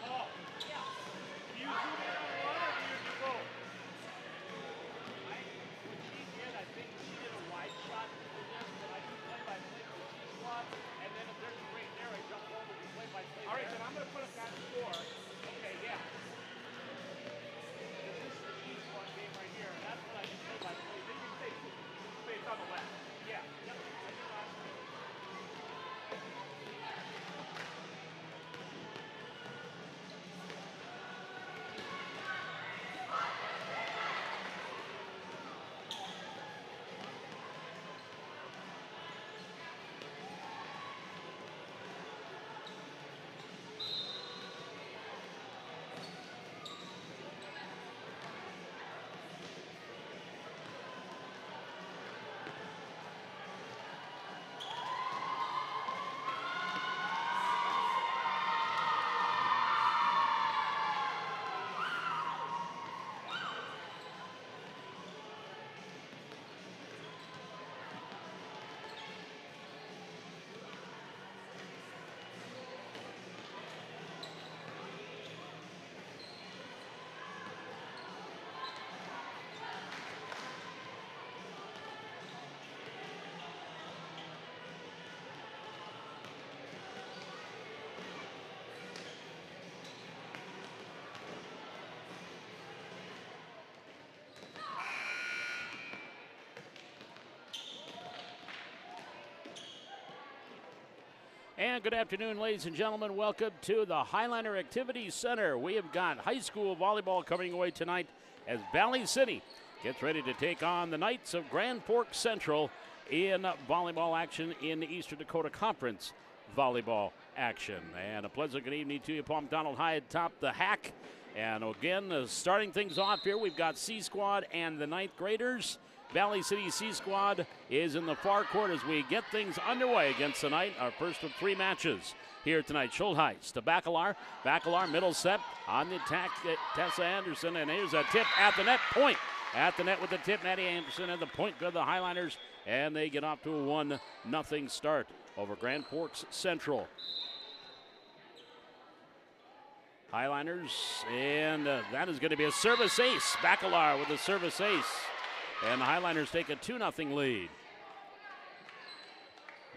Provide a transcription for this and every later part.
Oh, yeah. Do you zoom in on one or do you do both? What she did, I think she did a wide shot for this, but I do play-by-play for the C squad, and then if there's a great there, I jump over to play-by-play. All right, then I'm going to put us on score. Okay, yeah. This is the E squad game right here, and that's what I do play-by-play. Then you say it's on the left. Yeah. Yep. I did last week. And good afternoon, ladies and gentlemen. Welcome to the Highliner Activities Center. We have got high school volleyball coming away tonight as Valley City gets ready to take on the Knights of Grand Forks Central in volleyball action in the Eastern Dakota Conference volleyball action. And a pleasant good evening to you, Paul McDonald High atop the hack. And again, starting things off here, we've got C Squad and the ninth graders. Valley City C Squad is in the far court as we get things underway against the Knight, our first of three matches here tonight. Schultheis to Bacalar. Bacalar, middle Sept on the attack. Tessa Anderson, and here's a tip at the net. Point at the net with the tip. Maddie Anderson and the point. Good, the Highliners, and they get off to a 1-0 start over Grand Forks Central. Highliners, and that is going to be a service ace. Bacalar with a service ace. And the Highliners take a 2-0 lead.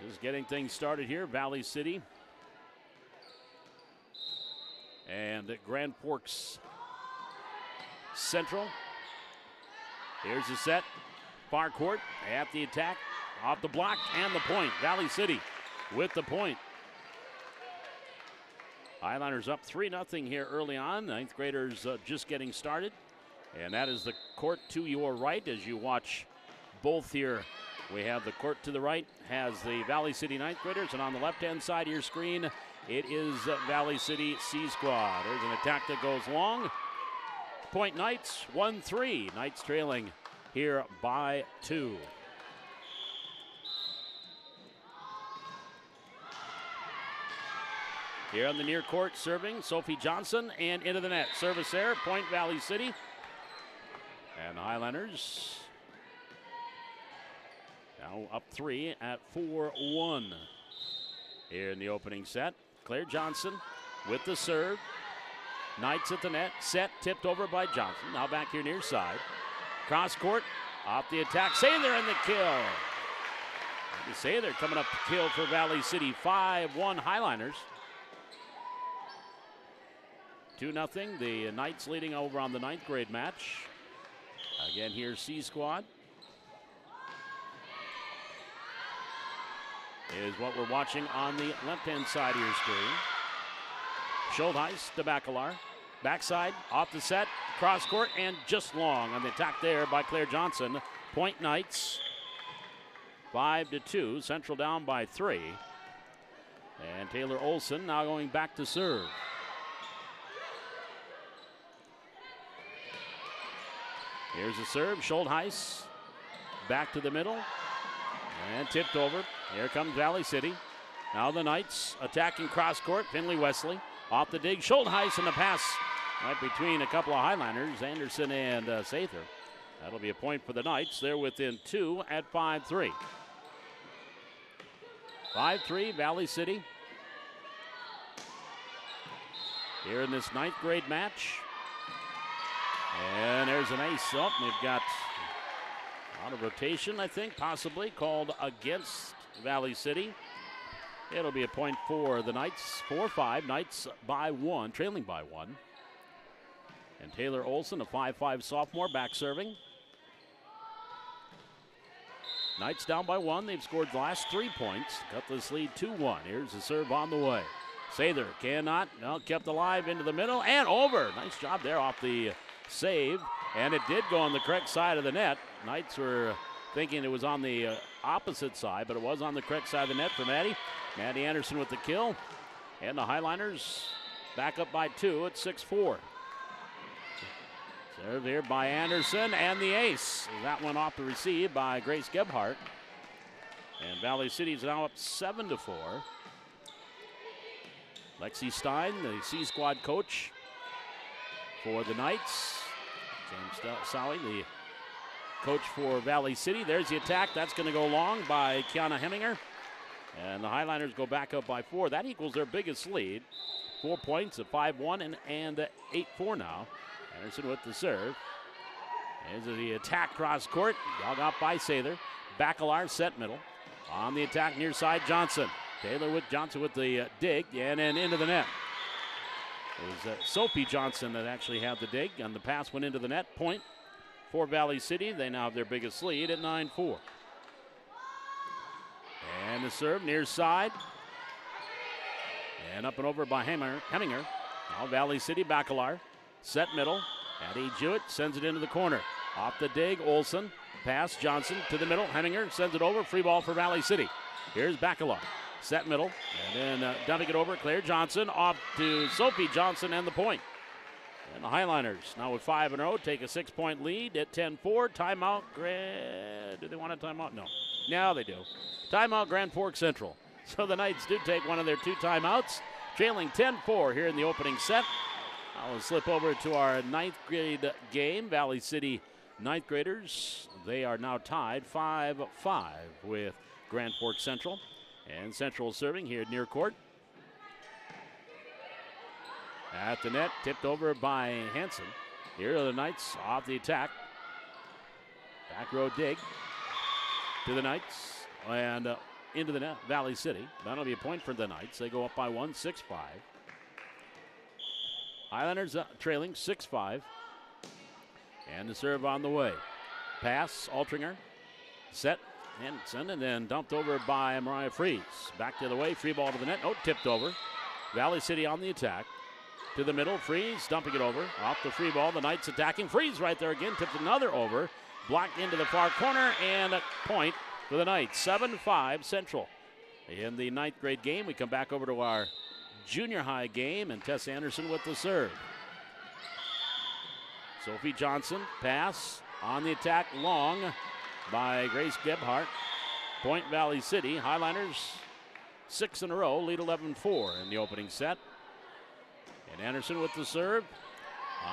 Just getting things started here, Valley City. And Grand Forks Central. Here's the set. Far court at the attack. Off the block and the point. Valley City with the point. Highliners up 3-0 here early on. Ninth graders just getting started. And that is the court to your right as you watch both here. We have the court to the right, has the Valley City ninth graders, and on the left-hand side of your screen, it is Valley City C Squad. There's an attack that goes long. Point Knights, 1-3. Knights trailing here by 2. Here on the near court, serving Sophie Johnson, and into the net. Service there, point Valley City. And the Highlanders now up 3 at 4-1 here in the opening set. Claire Johnson with the serve. Knights at the net. Set tipped over by Johnson. Now back here near side. Cross court. Off the attack. Sather in the kill. Sather coming up to kill for Valley City. 5-1 Highliners. 2-0. The Knights leading over on the ninth grade match. Again, here's C Squad. Is what we're watching on the left-hand side of your screen. Schultheis to Bacalar. Backside, off the set, cross court, and just long on the attack there by Claire Johnson. Point Knights, 5-2. Central down by 3. And Taylor Olson now going back to serve. Here's the serve, Schultheis back to the middle and tipped over. Here comes Valley City. Now the Knights attacking cross court. Finley Wesley off the dig. Schultheis in the pass right between a couple of Highliners, Anderson and Sather. That'll be a point for the Knights. They're within 2 at 5-3. 5-3 Valley City. here in this 9th grade match. And there's an ace. Oh, we've got a lot of rotation, I think, possibly called against Valley City. It'll be a point for the Knights, 4-5. Knights by 1, trailing by 1. And Taylor Olson, a 5'5 sophomore, back serving. Knights down by 1. They've scored the last 3 points. Cut this lead 2-1. Here's the serve on the way. Sather cannot, no, kept alive into the middle and over. Nice job there off the save. And it did go on the correct side of the net. Knights were thinking it was on the opposite side, but it was on the correct side of the net for Maddie. Maddie Anderson with the kill. And the Highliners back up by 2 at 6-4. Serve here by Anderson and the ace. That one off the receive by Grace Gebhardt. And Valley City is now up 7-4. Lexi Stein, the C squad coach for the Knights. James Sally, the coach for Valley City. There's the attack. That's going to go long by Kiana Heminger. And the Highliners go back up by 4. That equals their biggest lead. 4 points at 5-1 and 8-4 now. Anderson with the serve. There's the attack cross court. Dug out by Sather. Bacalar set middle. On the attack near side, Johnson. Taylor with Johnson with the dig and then into the net. It was Sophie Johnson that actually had the dig, and the pass went into the net. Point for Valley City. They now have their biggest lead at 9-4. And the serve near side. And up and over by Heminger. Now Valley City, Bacalar. Set middle. Addie Jewett sends it into the corner. Off the dig, Olson. Pass, Johnson to the middle. Heminger sends it over. Free ball for Valley City. Here's Bacalar. Set middle. And then dumping it over, Claire Johnson. Off to Sophie Johnson and the point. And the Highliners now with 5 in a row take a 6-point lead at 10-4. Timeout. Do they want a timeout? No. Now they do. Timeout Grand Forks Central. So the Knights do take one of their 2 timeouts. Trailing 10-4 here in the opening set. I will slip over to our 9th grade game. Valley City 9th graders. They are now tied 5-5 with Grand Forks Central. And Central serving here near court. At the net, tipped over by Hanson. Here are the Knights off the attack. Back row dig to the Knights and into the net, Valley City. That'll be a point for the Knights. They go up by 1, 6-5. Highlanders trailing 6-5. And the serve on the way. Pass, Altringer. Set, Hanson, and then dumped over by Mariah Fries. Back the other way, free ball to the net. Oh, tipped over. Valley City on the attack. To the middle, Fries dumping it over. Off the free ball, the Knights attacking. Fries right there again, tipped another over. Blocked into the far corner, and a point for the Knights. 7-5 Central. In the 9th grade game, we come back over to our junior high game, and Tess Anderson with the serve. Sophie Johnson, pass on the attack, long by Grace Gebhardt. Point Valley City. Highliners 6 in a row, lead 11-4 in the opening set. And Anderson with the serve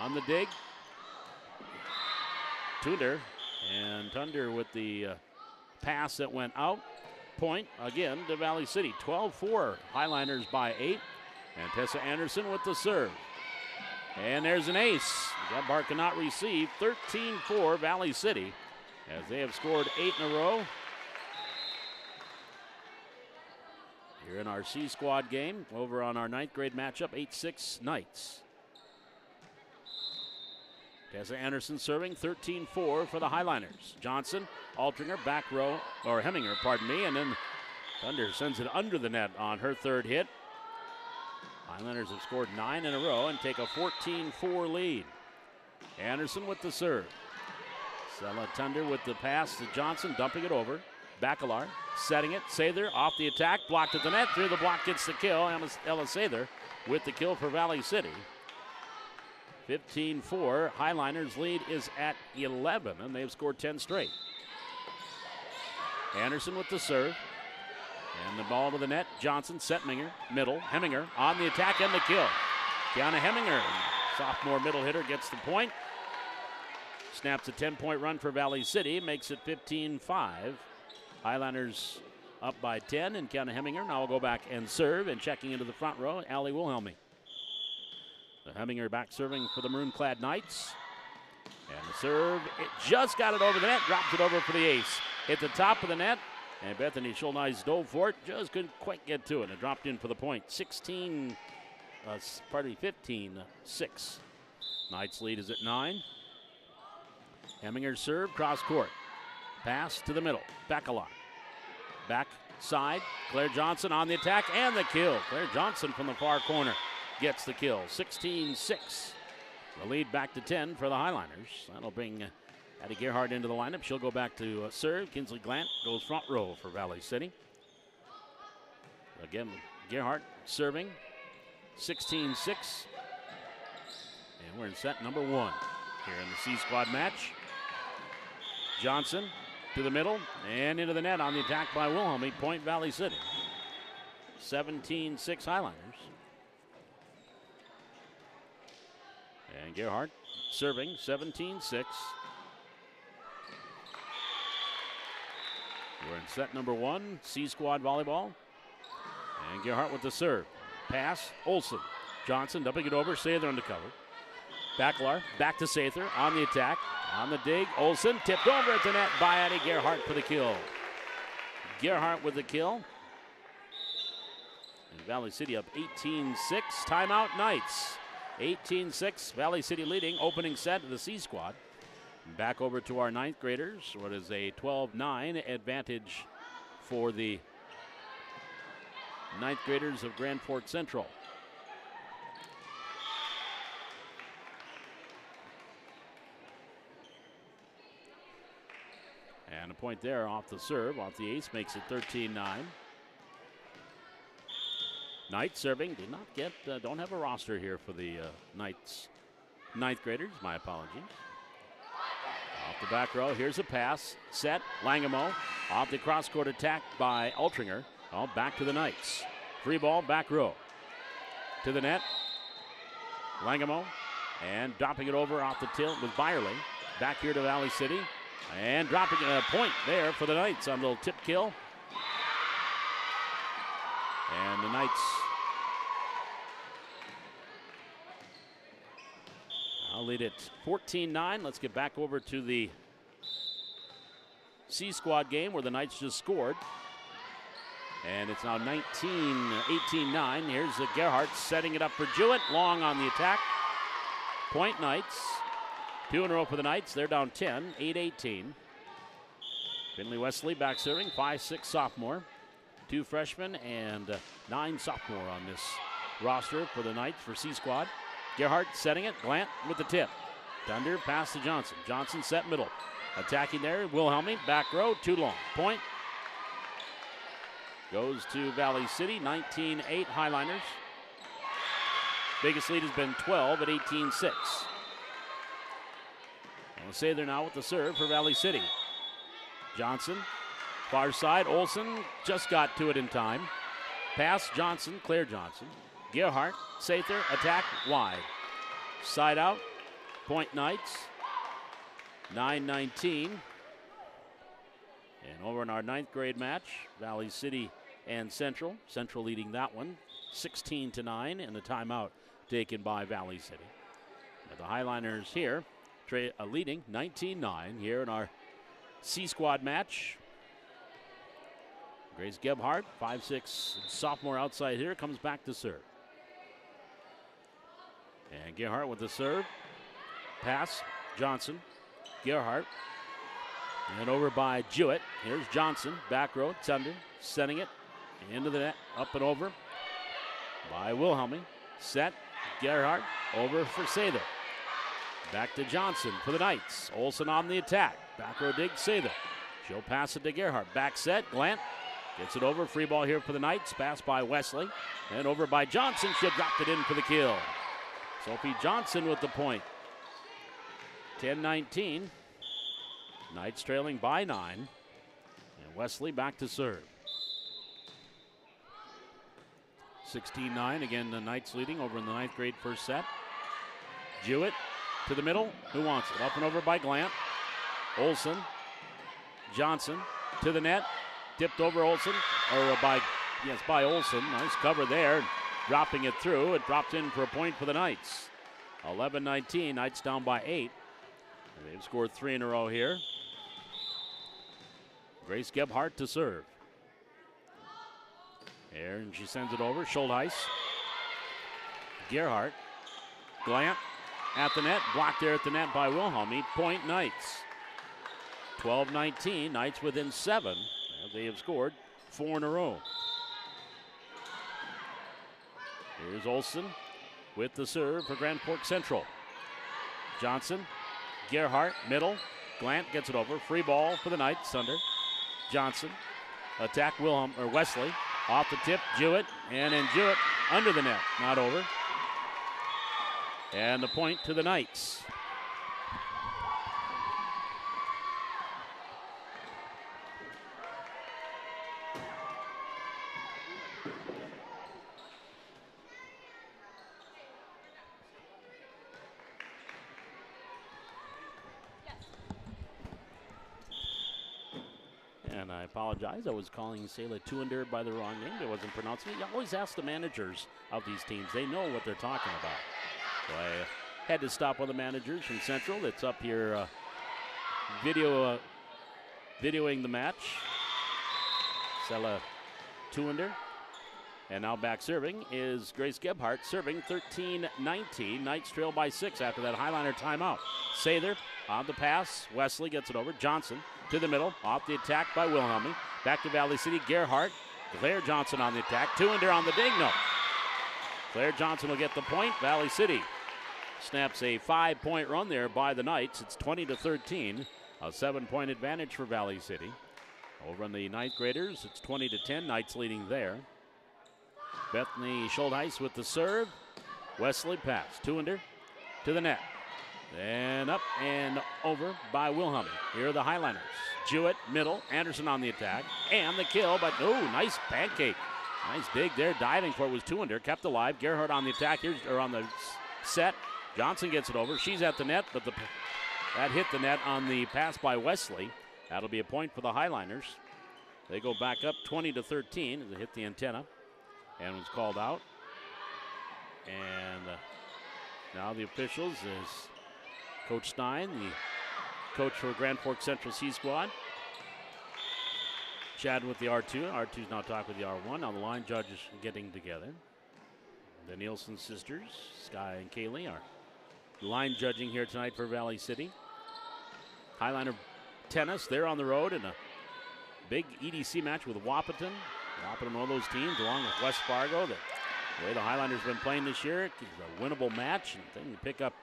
on the dig. Tunder, and Tunder with the pass that went out. Point again to Valley City. 12-4, Highliners by 8. And Tessa Anderson with the serve. And there's an ace. Gebhardt cannot receive. 13-4 Valley City as they have scored 8 in a row. Here in our C squad game over on our 9th grade matchup, 8-6 Knights. Tessa Anderson serving 13-4 for the Highliners. Johnson, Altringer, back row, or Heminger, pardon me, and then Thunder sends it under the net on her 3rd hit. Highlanders have scored 9 in a row and take a 14-4 lead. Anderson with the serve. Sella Thunder with the pass to Johnson, dumping it over. Bacalar setting it. Sather off the attack, blocked at the net. Through the block gets the kill. Ella Sather with the kill for Valley City. 15-4. Highliners lead is at 11, and they've scored 10 straight. Anderson with the serve. And the ball to the net. Johnson, Setminger, middle. Heminger on the attack and the kill. Kiana Heminger, sophomore middle hitter, gets the point. Snaps a 10-point run for Valley City. Makes it 15-5. Highlanders up by 10, and Kiana Heminger now will go back and serve. And checking into the front row, Allie Wilhelmy. So Heminger back serving for the maroon-clad Knights. And the serve, it just got it over the net, drops it over for the ace. Hit the top of the net, and Bethany Schulneis dove for it, just couldn't quite get to it. It dropped in for the point. 15-6. Knights lead is at 9. Heminger serve, cross court. Pass to the middle, Baccalar. Back side, Claire Johnson on the attack and the kill. Claire Johnson from the far corner gets the kill. 16-6. The lead back to 10 for the Highliners. That'll bring Addie Gerhardt into the lineup. She'll go back to serve. Kinsley Glant goes front row for Valley City. Again, Gerhardt serving. 16-6. And we're in set number 1 here in the C squad match. Johnson to the middle and into the net on the attack by Wilhelmy. Point Valley City. 17-6 Highliners. And Gerhardt serving, 17-6. We're in set number 1, C squad volleyball. And Gerhardt with the serve. Pass, Olsen. Johnson dumping it over, Sather undercover. Baccalar, back to Sather on the attack. On the dig, Olsen tipped over at the net by Addie Gerhardt for the kill. Gerhardt with the kill. And Valley City up 18-6. Timeout Knights. 18-6, Valley City leading, opening set of the C squad. Back over to our 9th graders. What is a 12-9 advantage for the 9th graders of Grand Fort Central. And a point there off the serve, off the ace, makes it 13-9. Knights serving, did not get, don't have a roster here for the Knights 9th graders, my apologies. Off the back row, here's a pass, set, Langamo, off the cross-court attack by Altringer, all back to the Knights. Free ball, back row, to the net, Langamo, and dropping it over off the tilt with Byerly, back here to Valley City, and dropping a point there for the Knights on a little tip kill. And the Knights now lead it 14-9. Let's get back over to the C squad game where the Knights just scored. And it's now 18-9. Here's Gerhardt setting it up for Jewett. Long on the attack. Point Knights. 2 in a row for the Knights. They're down 10, 8-18. Finley Wesley back serving, 5'6" sophomore. 2 freshmen and 9 sophomore on this roster for the Knights for C squad. Gerhardt setting it, Glant with the tip. Dunder pass to Johnson. Johnson set middle. Attacking there, Wilhelmy, back row, too long. Point goes to Valley City, 19-8 Highliners. Biggest lead has been 12 at 18-6. We'll say they're now with the serve for Valley City. Johnson, far side, Olsen just got to it in time. Pass, Johnson, Claire Johnson. Gerhardt, Sather, attack, wide. Side out, point Knights. 9-19. And over in our 9th grade match, Valley City and Central. Central leading that one, 16-9, and the timeout taken by Valley City. But the Highliners here leading 19-9 here in our C squad match. Grace Gebhardt, 5'6" sophomore outside here, comes back to serve. And Gerhardt with the serve. Pass, Johnson, Gerhardt. And over by Jewett. Here's Johnson, back row, Thunder, setting it into the net, up and over by Wilhelmy. Set, Gerhardt, over for Sather. Back to Johnson for the Knights. Olsen on the attack. Back row dig, Sather. She'll pass it to Gerhardt. Back set, Glant gets it over. Free ball here for the Knights. Pass by Wesley. And over by Johnson. She dropped it in for the kill. Sophie Johnson with the point. 10-19. Knights trailing by 9. And Wesley back to serve. 16-9. Again, the Knights leading over in the 9th grade first set. Jewett to the middle. Who wants it? Up and over by Glant. Olsen. Johnson to the net. Tipped over Olsen. Or by Olsen. Nice cover there. Dropping it through. It dropped in for a point for the Knights. 11-19, Knights down by 8. And they've scored 3 in a row here. Grace Gebhardt to serve. And she sends it over. Schultheis. Gerhardt. Glant at the net. Blocked there at the net by Wilhelmy. Point Knights. 12-19. Knights within 7. They have scored 4 in a row. Here's Olsen with the serve for Grand Forks Central. Johnson. Gerhardt. Middle. Glant gets it over. Free ball for the Knights under. Johnson. Attack Wesley. Off the tip, Jewett, and then Jewett under the net, not over. And the point to the Knights. And I apologize. I was calling Selah Tuender by the wrong name. I wasn't pronouncing it. You always ask the managers of these teams. They know what they're talking about. So I had to stop one of the managers from Central that's up here videoing the match. Selah Tuender. And now back serving is Grace Gebhardt, serving 13-19. Knights trail by 6 after that Highliner timeout. Sather on the pass. Wesley gets it over. Johnson to the middle. Off the attack by Wilhelmy. Back to Valley City. Gerhardt. Claire Johnson on the attack. Tuender on the dig. No. Claire Johnson will get the point. Valley City snaps a 5-point run there by the Knights. It's 20-13. A 7-point advantage for Valley City. Over on the 9th graders, it's 20-10. Knights leading there. Bethany Schultheis with the serve. Wesley pass. Tuender to the net. And up and over by Wilhelmy. Here are the Highliners. Jewett, middle. Anderson on the attack. And the kill, but nice pancake. Nice dig there. Diving for it was Tuender. Kept alive. Gerhardt on the attack. Here's on the set. Johnson gets it over. She's at the net, but that hit the net on the pass by Wesley. That'll be a point for the Highliners. They go back up 20-13 as they hit the antenna and was called out. And now the officials is Coach Stein, the coach for Grand Forks Central C Squad. Chad with the R2. R2's now talking with the R1. Now the line judges getting together. The Nielsen sisters, Sky and Kaylee, are line judging here tonight for Valley City. Highliner tennis, they're on the road in a big EDC match with Wahpeton. Wahpeton, one of those teams, along with West Fargo. The way the Highliners have been playing this year, it's a winnable match. And they can pick up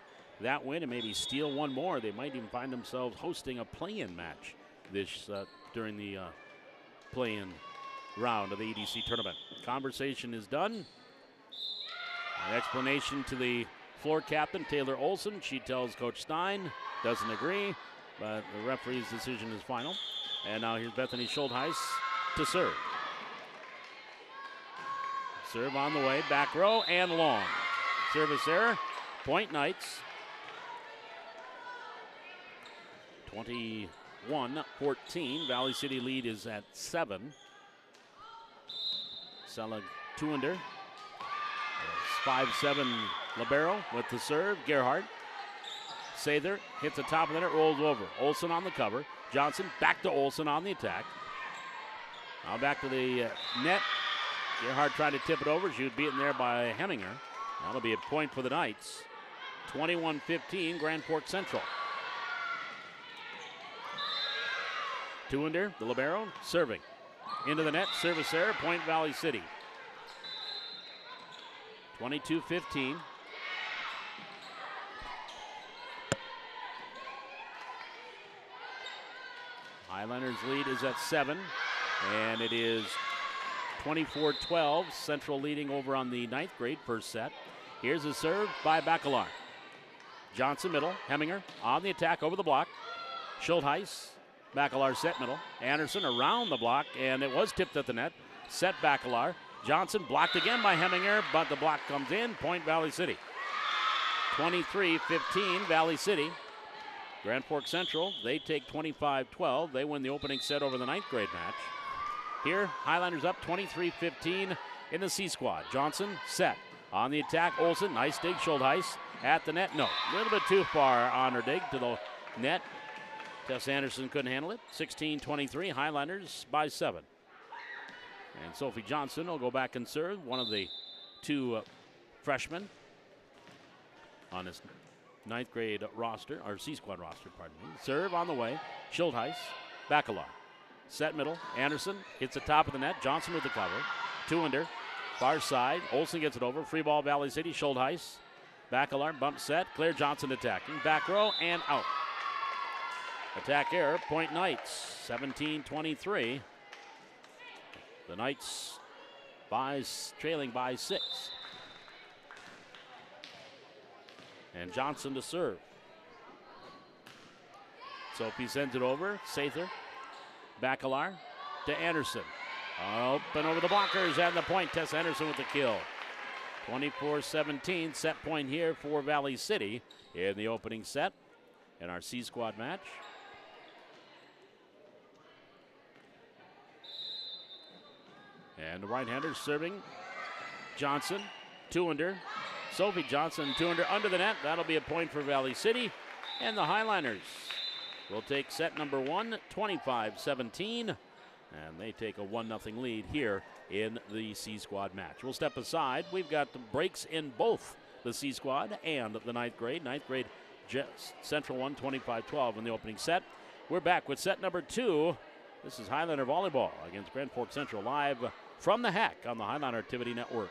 that win and maybe steal one more. They might even find themselves hosting a play-in match this during the play-in round of the EDC tournament. Conversation is done. An explanation to the floor captain, Taylor Olson. She tells Coach Stein, doesn't agree, but the referee's decision is final. And now here's Bethany Schultheis to serve. Serve on the way, back row and long. Service error, point Knights. 21-14, Valley City lead is at 7. Selah Tuender. 5'7" libero with the serve. Gerhardt. Sather hits the top of the net, rolls over. Olsen on the cover. Johnson back to Olsen on the attack. Now back to the net. Gerhardt tried to tip it over. She was beaten there by Heminger. That'll be a point for the Knights. 21-15, Grand Forks Central. Tuender, the libero, serving. Into the net, service error, point Valley City. 22-15. Highliners lead is at 7, and it is 24-12. Central leading over on the 9th grade first set. Here's a serve by Bacalar. Johnson middle, Heminger on the attack over the block. Schultheis, Bacalar set middle. Anderson around the block, and it was tipped at the net. Set Bacalar. Johnson blocked again by Heminger, but the block comes in. Point Valley City. 23-15, Valley City. Grand Forks Central, they take 25-12. They win the opening set over the 9th grade match. Here, Highlanders up 23-15 in the C squad. Johnson set. On the attack, Olsen, nice dig, Schultheis at the net. No, a little bit too far on her dig to the net. Tess Anderson couldn't handle it. 16-23, Highlanders by 7. And Sophie Johnson will go back and serve, one of the two freshmen on this 9th grade roster, or C squad roster, pardon me. Serve on the way, Schultheis, Baccalar. Set middle, Anderson hits the top of the net, Johnson with the cover. 2 under, far side, Olsen gets it over, free ball Valley City, Schultheis. Baccalar, bump set, Claire Johnson attacking, back row and out. Attack error, point Knights, 17-23. The Knights trailing by 6. And Johnson to serve. Sophie sends it over, Sather, Baccalar to Anderson. Open over the blockers and the point, Tess Anderson with the kill. 24-17, set point here for Valley City in the opening set in our C squad match. And the right-hander serving Johnson, 2 under. Sophie Johnson, 2 under the net. That'll be a point for Valley City. And the Highlanders will take set number 1, 25-17. And they take a 1-0 lead here in the C squad match. We'll step aside. We've got the breaks in both the C squad and the 9th grade. 9th grade Central 1, 25-12 in the opening set. We're back with set number 2. This is Highlander Volleyball against Grand Forks Central live from the Hack on the Highlander Activity Network.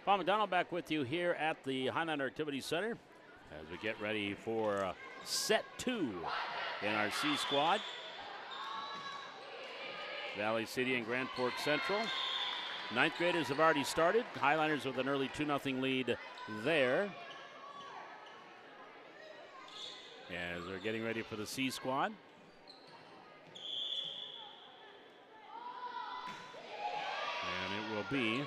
Paul McDonald back with you here at the Highlander Activity Center as we get ready for set 2 in our C squad. Valley City and Grand Forks Central. 9th graders have already started. Highlanders with an early 2-0 lead there. As they're getting ready for the C squad. And it will be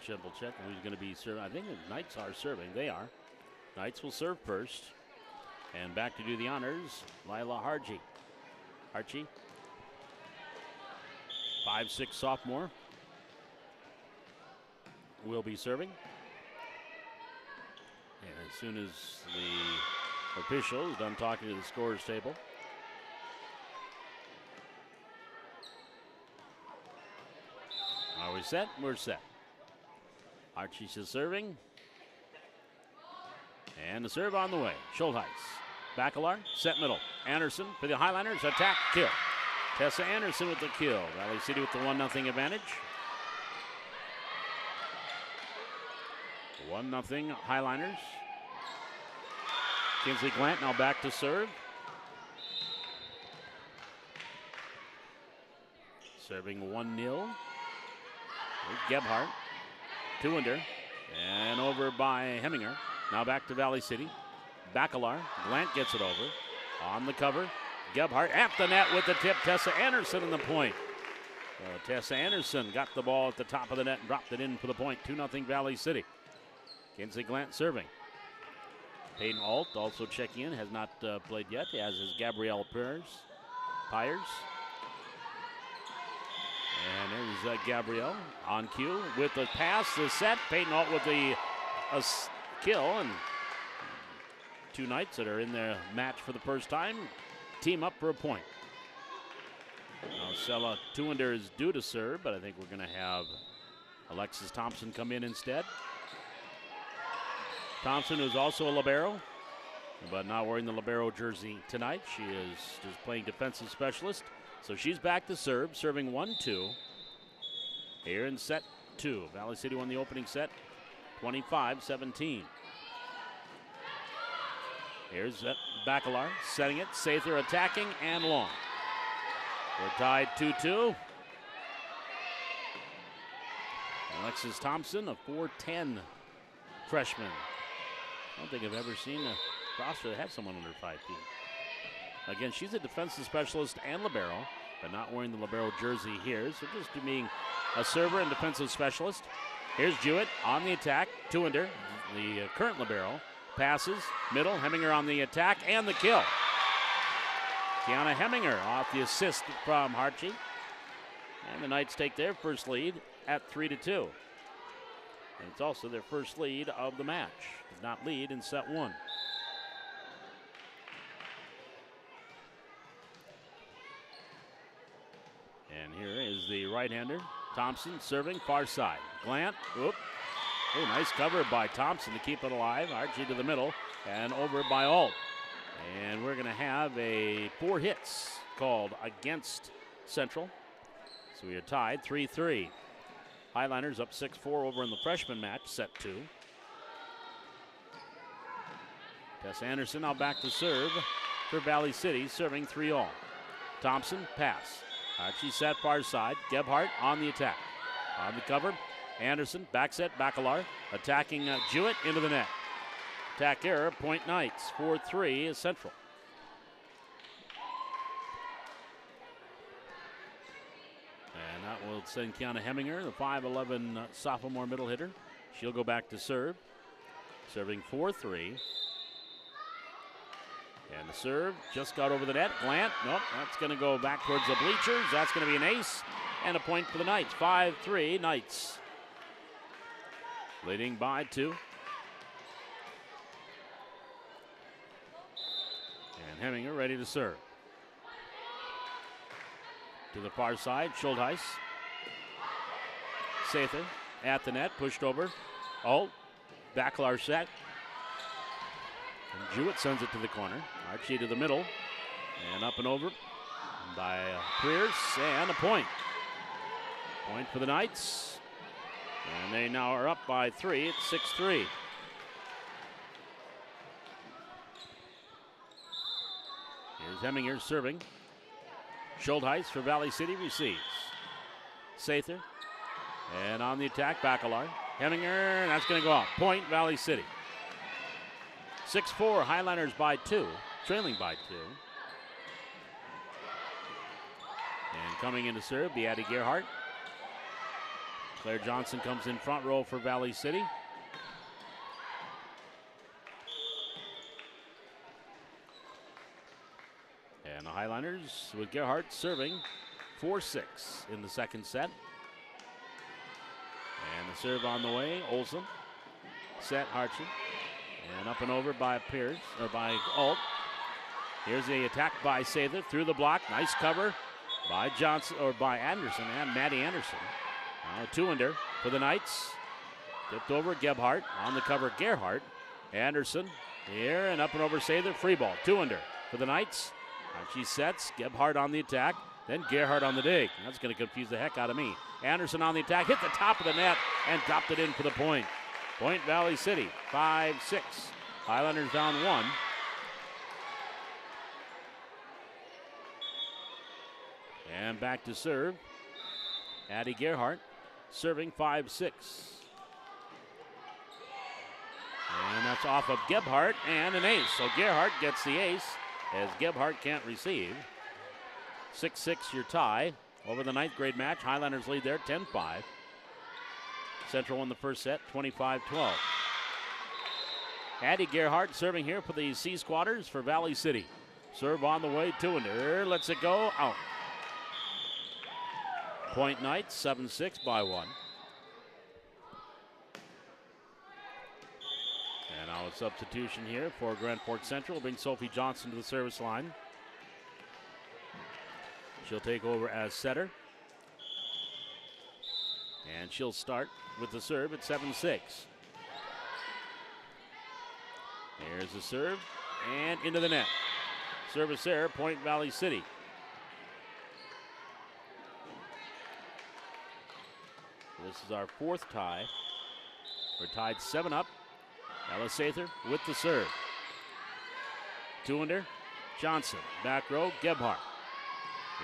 double check who's going to be serving. I think the Knights are serving. They are. Knights will serve first. And back to do the honors, Lila Harji. Archie, 5'6" sophomore, will be serving. And as soon as the official is done talking to the scorers table, are we set? We're set. Archie's is serving. And the serve on the way. Schultheis. Baccalar, set middle. Anderson for the Highlanders. Attack, kill. Tessa Anderson with the kill. Valley City with the 1-0 advantage. 1-0 Highlanders. Kinsley Glant now back to serve. Serving 1-0. Gebhardt. 2 under. And over by Heminger. Now back to Valley City. Bacalar. Glant gets it over. On the cover. Gebhardt at the net with the tip. Tessa Anderson in the point. Tessa Anderson got the ball at the top of the net and dropped it in for the point. 2-0 Valley City. Kinsey Glant serving. Peyton Alt also checking in. Has not played yet, as is Gabrielle Pyers. And there's Gabrielle on cue with the pass, the set. Peyton Alt with the kill. And two Knights that are in the match for the first time team up for a point. Now Sella Tuinder is due to serve, but I think we're going to have Alexis Thompson come in instead. Thompson, who's also a libero, but not wearing the libero jersey tonight. She is just playing defensive specialist. So she's back to serve, serving 1-2 here in set 2. Valley City won the opening set, 25-17. Here's Bacalar setting it. Sather attacking and long. We're tied 2-2. Alexis Thompson, a 4'10" freshman. I don't think I've ever seen a roster that had someone under 5 feet. Again, she's a defensive specialist and libero, but not wearing the libero jersey here. So just being a server and defensive specialist. Here's Jewett on the attack. Tuinder, the current libero, passes, middle, Heminger on the attack, and the kill. Kiana Heminger off the assist from Hartje. And the Knights take their first lead at 3-2. And it's also their first lead of the match. Did not lead in set 1. And here is the right-hander, Thompson, serving far side. Glant, whoop. Oh, nice cover by Thompson to keep it alive. Archie to the middle and over by Alt. And we're going to have 4 hits called against Central. So we are tied 3-3. Highliners up 6-4 over in the freshman match, set 2. Tess Anderson now back to serve for Valley City, serving 3-all. Thompson, pass. Archie set far side. Gebhardt on the attack. On the cover, Anderson, back set, Bacalar, attacking Jewett into the net. Attack error, point Knights. 4-3 is Central. And that will send Kiana Heminger, the 5'11" sophomore middle hitter. She'll go back to serve. Serving 4-3. And the serve just got over the net. Glant, nope, that's going to go back towards the bleachers. That's going to be an ace and a point for the Knights. 5-3 Knights. Leading by 2. And Heminger ready to serve. To the far side, Schultheis. Sather at the net, pushed over. Alt, Bacalar set. And Jewett sends it to the corner. Archie to the middle. And up and over by Pierce. And a point. Point for the Knights. And they now are up by 3. It's 6-3. Here's Heminger serving. Schultheis for Valley City receives. Sather. And on the attack, Bacalar. Heminger, and that's going to go out. Point, Valley City. 6-4, Highliners by 2, trailing by 2. And coming in to serve, Beatty Gerhardt. Claire Johnson comes in front row for Valley City. And the Highliners with Gerhardt serving 4-6 in the second set. And the serve on the way, Olsen. Set, Hartje. And up and over by Pierce, or by Alt. Here's the attack by Sather through the block. Nice cover by Johnson, or by Anderson, and Maddie Anderson. Now Tuinder for the Knights. Tipped over, Gebhardt. On the cover, Gerhardt. Anderson here, and up and over Sather. Free ball, Tuinder for the Knights. She sets, Gebhardt on the attack. Then Gerhardt on the dig. That's going to confuse the heck out of me. Anderson on the attack, hit the top of the net, and dropped it in for the point. Point Valley City, 5-6. Highlanders down 1. And back to serve. Addie Gerhardt serving 5-6. And that's off of Gebhardt and an ace. So Gerhardt gets the ace as Gebhardt can't receive. 6-6 your tie over the ninth grade match. Highlanders lead there 10-5. Central won the first set 25-12. Addie Gerhardt serving here for the C Squatters for Valley City. Serve on the way, 2-under, lets it go, out. Point Knights, 7-6 by 1. And now a substitution here for Grand Forks Central. Bring Sophie Johnson to the service line. She'll take over as setter. And she'll start with the serve at 7-6. Here's the serve, and into the net. Service error, Point Valley City. This is our fourth tie. We're tied 7-up. Ella Sather with the serve. 2-under, Johnson. Back row, Gebhardt.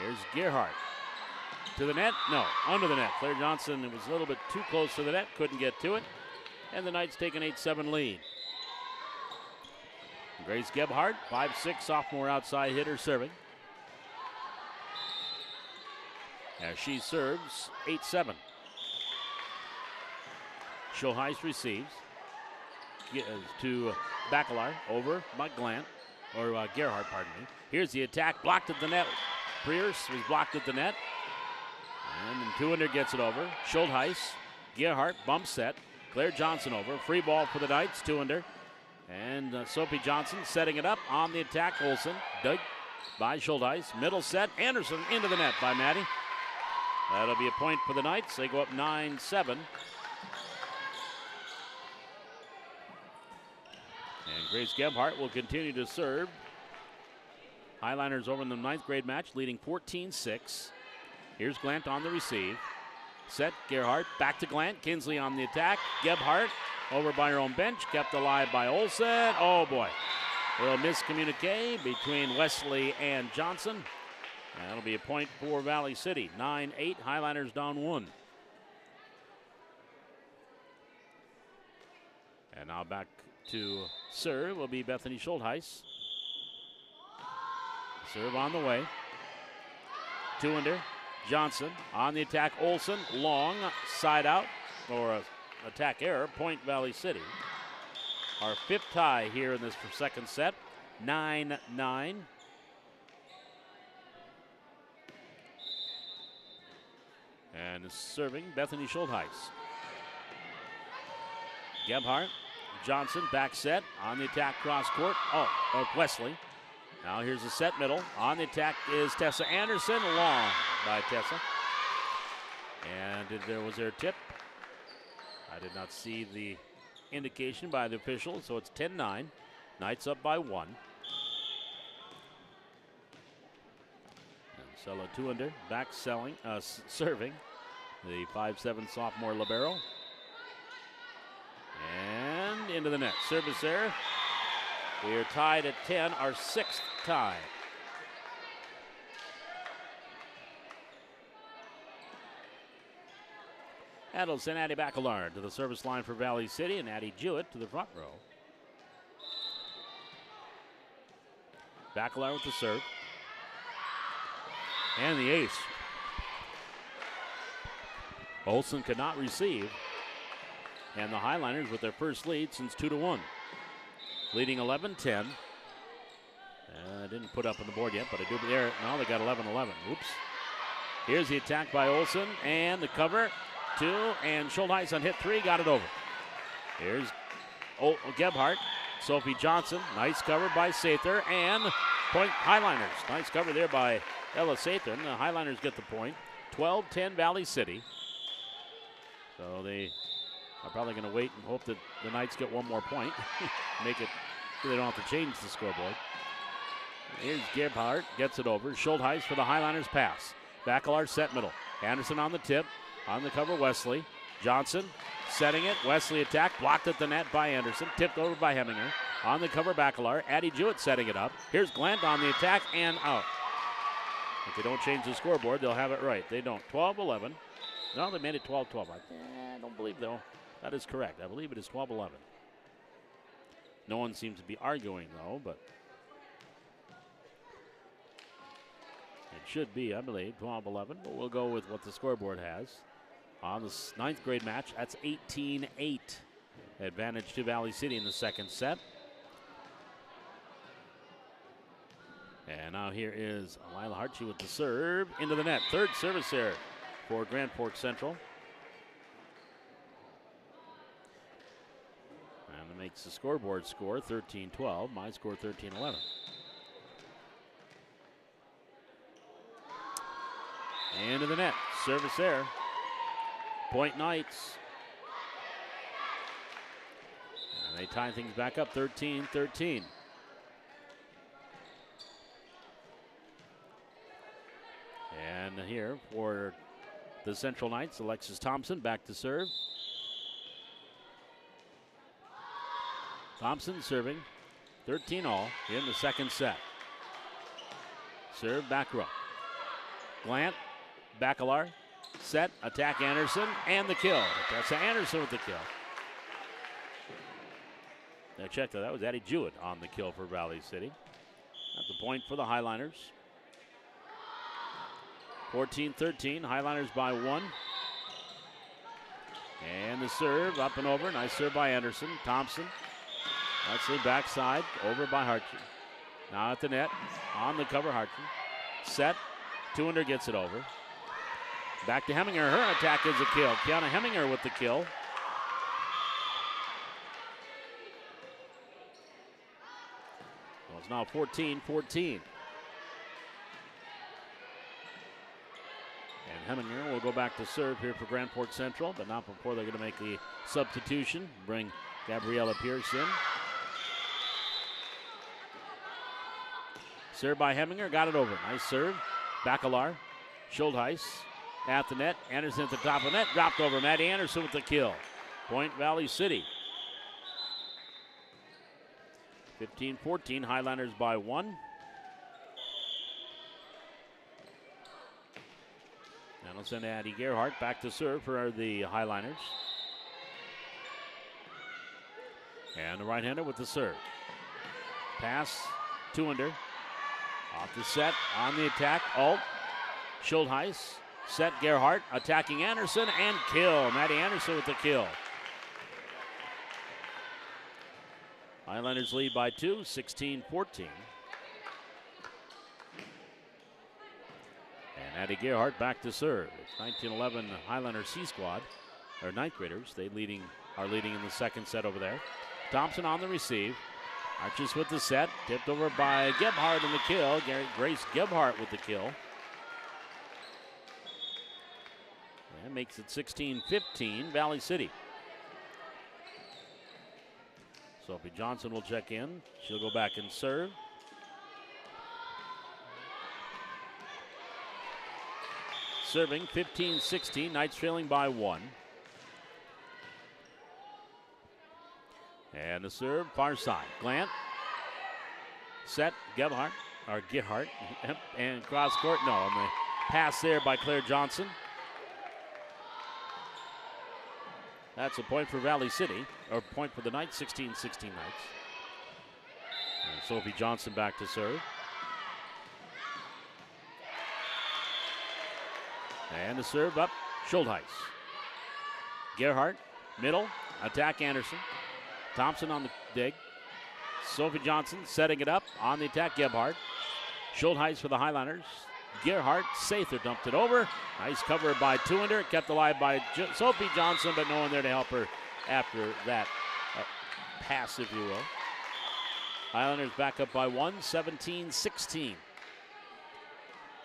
Here's Gerhardt. To the net? No, under the net. Claire Johnson, it was a little bit too close to the net, couldn't get to it. And the Knights take an 8-7 lead. Grace Gebhardt, 5'6", sophomore outside hitter serving. As she serves, 8-7. Schulheis receives. To Bacalar, over by Glant, or Gerhardt, pardon me. Here's the attack, blocked at the net. Pierce was blocked at the net. And 2-under gets it over. Schulheis, Gerhardt, bump set. Claire Johnson over, free ball for the Knights, 2-under. And Sophie Johnson setting it up on the attack. Olsen, dug by Schulheis. Middle set, Anderson into the net by Maddie. That'll be a point for the Knights. They go up 9-7. And Grace Gebhardt will continue to serve. Highlanders over in the ninth grade match, leading 14-6. Here's Glant on the receive. Set, Gerhardt, back to Glant. Kinsley on the attack. Gebhardt over by her own bench, kept alive by Olsen. Oh boy, a little miscommunique between Wesley and Johnson. That'll be a point for Valley City. 9-8, Highlanders down 1. And now back to serve will be Bethany Schulheis. Serve on the way. 2-under. Johnson on the attack. Olsen, long, side out, or a attack error. Point Valley City. Our fifth tie here in this second set. 9-9. And serving Bethany Schulheis. Gebhardt, Johnson, back set on the attack cross court. Wesley. Now here's the set middle. On the attack is Tessa Anderson. Long by Tessa. And was there a tip? I did not see the indication by the official, so it's 10-9. Knights up by 1. And Sella 2-under, back serving the 5'7" sophomore libero. And into the net. Service error. We are tied at 10, our sixth tie. That'll send Addie Bacalar to the service line for Valley City and Addie Jewett to the front row. Bacalar with the serve. And the ace. Olsen could not receive. And the Highlanders with their first lead since 2-1. Leading 11-10. I didn't put up on the board yet, but I do there. Now they got 11-11. Oops. Here's the attack by Olsen and the cover. 2, and Schulheis on hit 3, got it over. Here's Gebhardt. Sophie Johnson. Nice cover by Sather, and point Highlanders. Nice cover there by Ella Sather. And the Highlanders get the point. 12-10 Valley City. So they are probably going to wait and hope that the Knights get one more point. Make it so they don't have to change the scoreboard. Here's Gebhardt, gets it over. Schulheis for the Highlanders pass. Bacalar set middle. Anderson on the tip. On the cover, Wesley. Johnson setting it. Wesley attack. Blocked at the net by Anderson. Tipped over by Heminger. On the cover, Bacalar. Addie Jewett setting it up. Here's Glant on the attack and out. If they don't change the scoreboard, they'll have it right. They don't. 12-11. No, they made it 12-12. I don't believe, though. That is correct. I believe it is 12-11. No one seems to be arguing, though, but it should be, I believe, 12-11, but we'll go with what the scoreboard has. On this 9th grade match, that's 18-8. Advantage to Valley City in the second set. And now here is Lila Hartshee with the serve into the net. Third service error for Grand Forks Central. And it makes the scoreboard score 13-12. My score 13-11. Into the net. Service error. Point Knights. And they tie things back up 13-13. And here for the Central Knights, Alexis Thompson back to serve. Thompson serving, 13-all in the second set. Serve back row. Glant, Bacalar, set, attack Anderson, and the kill. That's Anderson with the kill. Now check that was Addie Jewett on the kill for Valley City. At the point for the Highliners. 14-13, Highliners by 1. And the serve up and over. Nice serve by Anderson. Thompson. That's the backside. Over by Hartshee. Now at the net. On the cover, Hartshee. Set. Two-under gets it over. Back to Heminger. Her attack is a kill. Kiana Heminger with the kill. Well, it's now 14-14. And Heminger will go back to serve here for Grand Forks Central, but not before they're going to make the substitution. Bring Gabriella Pierce in. Serve by Heminger, got it over. Nice serve. Bacalar, Schultheis at the net. Anderson at the top of the net, dropped over. Maddie Anderson with the kill. Point Valley City. 15-14, Highlanders by 1. And we'll send Addie Gerhardt back to serve for the Highliners. And the right-hander with the serve. Pass, two-under. Off the set, on the attack, Alt. Schultheis, set Gerhardt, attacking Anderson, and kill. Maddie Anderson with the kill. Highlanders lead by 2, 16-14. And Addie Gerhardt back to serve. It's 19-11 Highlander C squad, or ninth graders. They are leading in the second set over there. Thompson on the receive. Arches with the set, tipped over by Gebhardt in the kill. Grace Gebhardt with the kill. That makes it 16-15 Valley City. Sophie Johnson will check in. She'll go back and serve. Serving 15-16, Knights trailing by 1. And the serve, far side. Glant. Set, Gebhardt, and cross court. No, and the pass there by Claire Johnson. That's a point for Valley City, or point for the Knights, 16-16 Knights. And Sophie Johnson back to serve. And the serve up, Schultheis. Gerhardt, middle, attack Anderson. Thompson on the dig. Sophie Johnson setting it up on the attack, Gebhardt. Schultheis for the Highlanders. Gerhardt, Sather dumped it over. Nice cover by two-under. Kept alive by Sophie Johnson, but no one there to help her after that pass, if you will. Highlanders back up by 1, 17-16.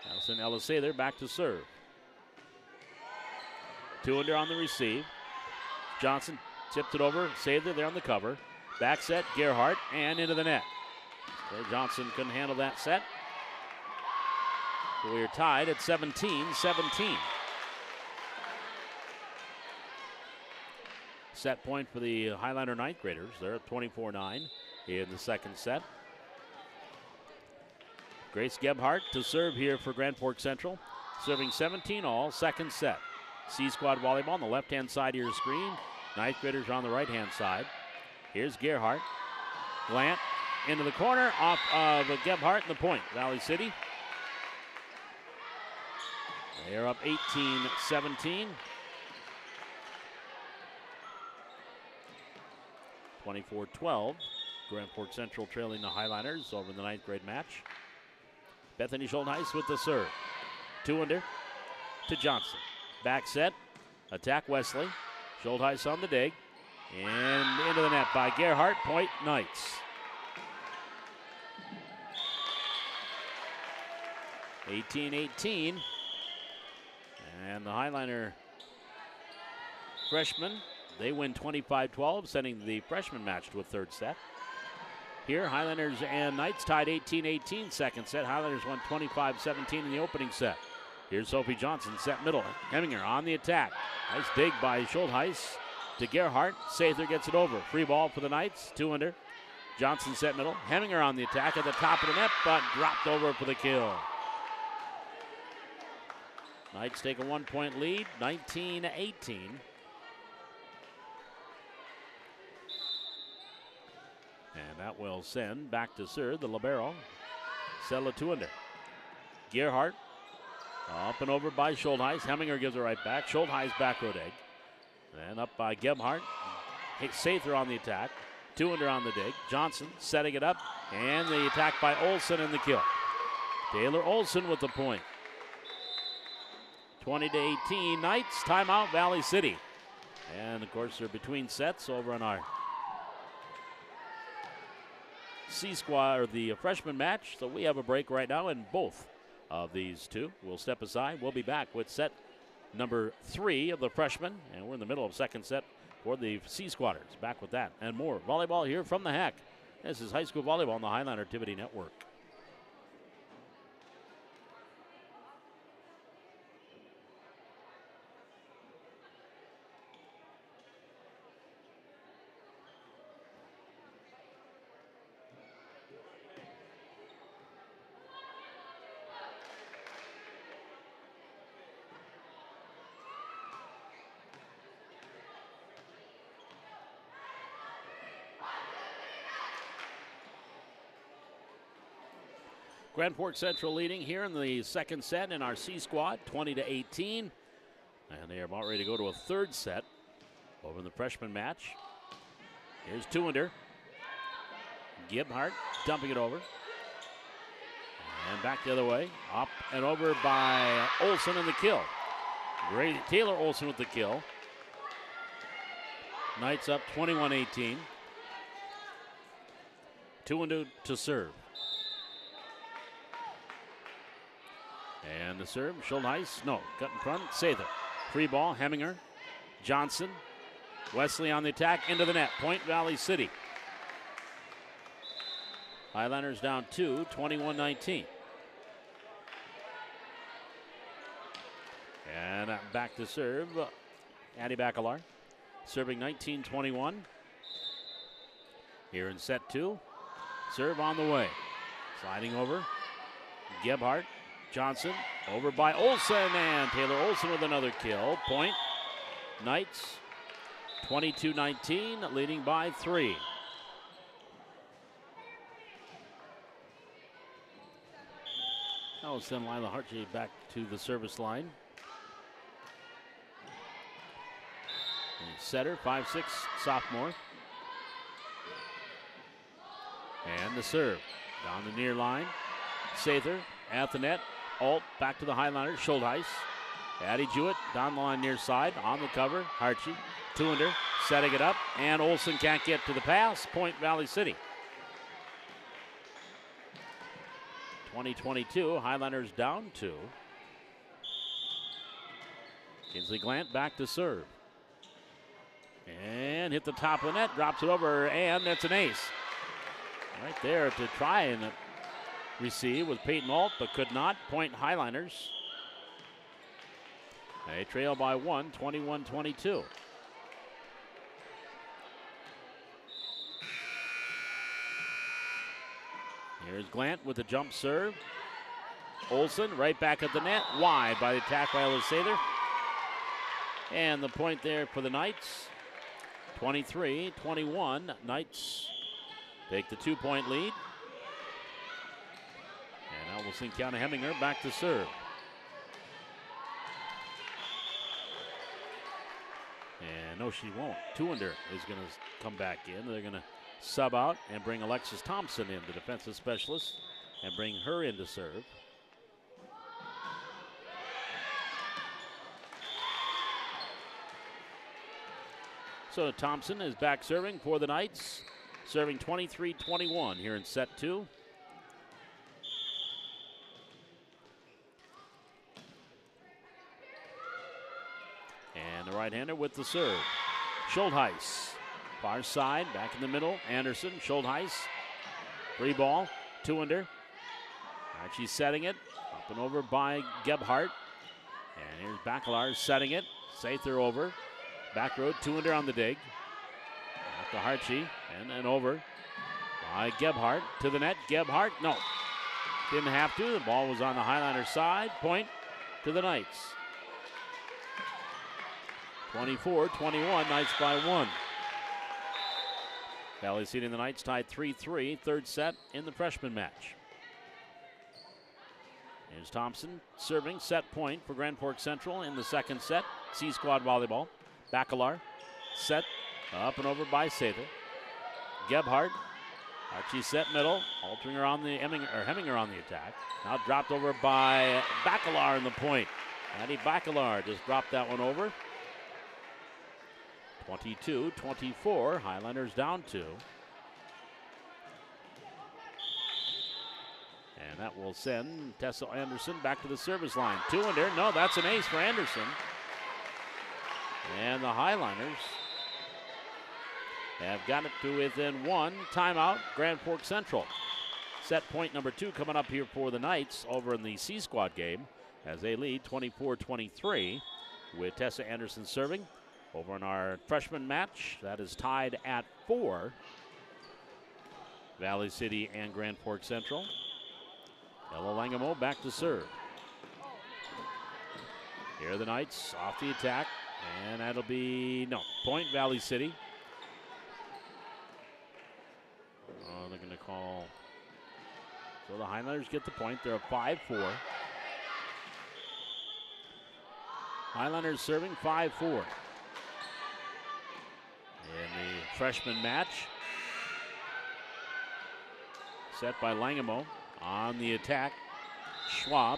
Allison Ellis-Sather back to serve. Two-under on the receive. Johnson tipped it over. Sather there on the cover. Back set, Gerhardt, and into the net. Claire Johnson couldn't handle that set. So we are tied at 17-17. Set point for the Highlander ninth graders. They're at 24-9 in the second set. Grace Gebhardt to serve here for Grand Forks Central. Serving 17-all, second set. C-Squad volleyball on the left-hand side of your screen. Ninth graders are on the right-hand side. Here's Gerhardt. Glant into the corner, off of Gebhardt and the point. Valley City. They are up 18-17. 24-12. Grand Forks Central trailing the Highliners over the 9th grade match. Bethany Schultheis with the serve. 2-under to Johnson. Back set. Attack Wesley. Schultheis on the dig. And into the net by Gerhardt. Point Knights. 18-18. And the Highliner freshmen, they win 25-12, sending the freshman match to a third set. Here, Highlanders and Knights tied 18-18 second set. Highlanders won 25-17 in the opening set. Here's Sophie Johnson, set middle. Heminger on the attack. Nice dig by Schultheis to Gerhardt. Sather gets it over. Free ball for the Knights, 2-under. Johnson set middle. Heminger on the attack at the top of the net, but dropped over for the kill. Knights take a 1-point lead, 19-18. And that will send back to serve the libero. Settle a 2-under. Gerhardt up and over by Schultheis. Heminger gives it right back. Schultheis back row dig. Then up by Gebhardt. Sather on the attack. 2-under on the dig. Johnson setting it up. And the attack by Olsen and the kill. Taylor Olsen with the point. 20-18 Knights. Timeout Valley City. And of course they're between sets over on our C squad or the freshman match. So we have a break right now in both of these two. We'll step aside. We'll be back with set number 3 of the freshmen. And we're in the middle of second set for the C squatters. Back with that and more. Volleyball here from the HEC. This is high school volleyball on the Highliner Activity Network. Grand Forks Central leading here in the second set in our C squad, 20-18. And they are about ready to go to a third set over in the freshman match. Here's 2-under. Gebhardt dumping it over. And back the other way. Up and over by Olsen and the kill. Great. Taylor Olsen with the kill. Knights up 21-18. 2-under to serve. And the serve, Schultheis, no, cut in front, Sather. Free ball, Heminger, Johnson, Wesley on the attack, into the net, Point Valley City. Highliners down 2, 21-19. And back to serve, Addie Bacalar, serving 19-21. Here in set 2, serve on the way. Sliding over, Gebhardt. Johnson over by Olsen, and Taylor Olsen with another kill. Point Knights 22-19, leading by 3. Now we'll send Lila Hartje back to the service line. And setter, 5'6", sophomore. And the serve down the near line. Sather at the net. Alt back to the Highliners. Schultheis. Addie Jewett down the line near side. On the cover. Hartje. 2-under. Setting it up. And Olsen can't get to the pass. Point Valley City. 20-22. Highliners down 2. Kinsley Glant back to serve. And hit the top of the net. Drops it over. And that's an ace. Right there to try and receive with Peyton Alt, but could not. Point Highliners. They trail by 1, 21-22. Here's Glant with the jump serve. Olsen right back at the net. Wide by the attack by Ellis Sather. And the point there for the Knights. 23-21. Knights take the 2-point lead. And now we'll send Kiana Heminger back to serve. And no, she won't. Tuender is going to come back in. They're going to sub out and bring Alexis Thompson in, the defensive specialist, and bring her in to serve. So Thompson is back serving for the Knights, serving 23-21 here in set 2. And the right-hander with the serve. Schultheis, far side, back in the middle. Anderson, Schultheis, free ball, Tuender. She's setting it, up and over by Gebhardt. And here's Bacalar setting it, Sather over. Back road, Tuender on the dig. Back to Hartshee, and then over by Gebhardt to the net. Gebhardt, no, didn't have to. The ball was on the Highliner side. Point to the Knights. 24-21, Knights by 1. Valley City and the Knights tied 3-3, third set in the freshman match. Here's Thompson serving, set point for Grand Forks Central in the second set. C-Squad volleyball. Bacalar, set, up and over by Sather. Gebhardt, Archie set middle, altering her on the Heminger on the attack. Now dropped over by Bacalar in the point. Maddie Bacalar just dropped that one over. 22-24, Highlanders down 2. And that will send Tessa Anderson back to the service line. Tuender, no, that's an ace for Anderson. And the Highliners have got it to within 1. Timeout, Grand Forks Central. Set point number 2 coming up here for the Knights over in the C-Squad game as they lead 24-23 with Tessa Anderson serving. Over in our freshman match, that is tied at 4. Valley City and Grand Forks Central. Ella Langamo back to serve. Here are the Knights off the attack. And that'll be, no, point Valley City. Oh, they're going to call. So the Highlanders get the point. They're a 5-4. Highlanders serving 5-4. In the freshman match. Set by Langamo on the attack. Schwab.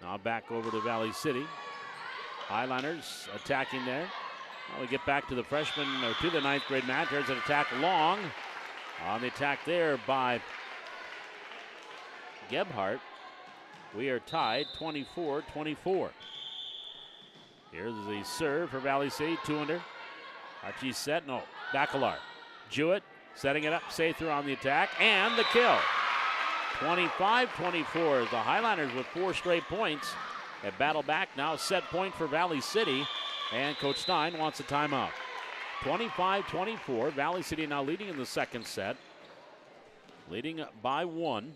Now back over to Valley City. Highliners attacking there. Well, we get back to the freshman, or to the 9th grade match. There's an attack long. On the attack there by Gebhardt. We are tied 24-24. Here's the serve for Valley City, 2-under. Archie set, no, Bacalar. Jewett setting it up, Sather on the attack, and the kill. 25-24 as the Highlanders with 4 straight points. They battle back now, set point for Valley City, and Coach Stein wants a timeout. 25-24, Valley City now leading in the second set, leading by 1.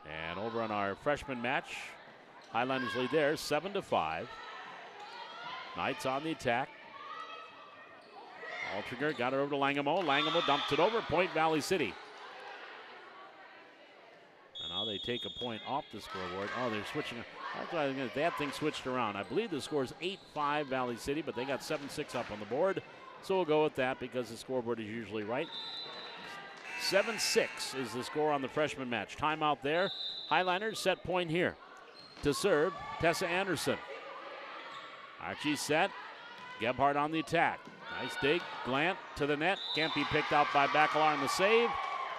And over on our freshman match, Highlanders lead there, 7-5. Knights on the attack. Altringer got it over to Langamo. Langamo dumps it over, point Valley City. Now they take a point off the scoreboard. Oh, they're switching. That's why that thing switched around. I believe the score is 8-5 Valley City, but they got 7-6 up on the board. So we'll go with that because the scoreboard is usually right. 7-6 is the score on the freshman match. Timeout there. Highliners set point here. To serve, Tessa Anderson. Archie set. Gebhardt on the attack. Nice dig. Glant to the net. Can't be picked out by Bacalar in the save.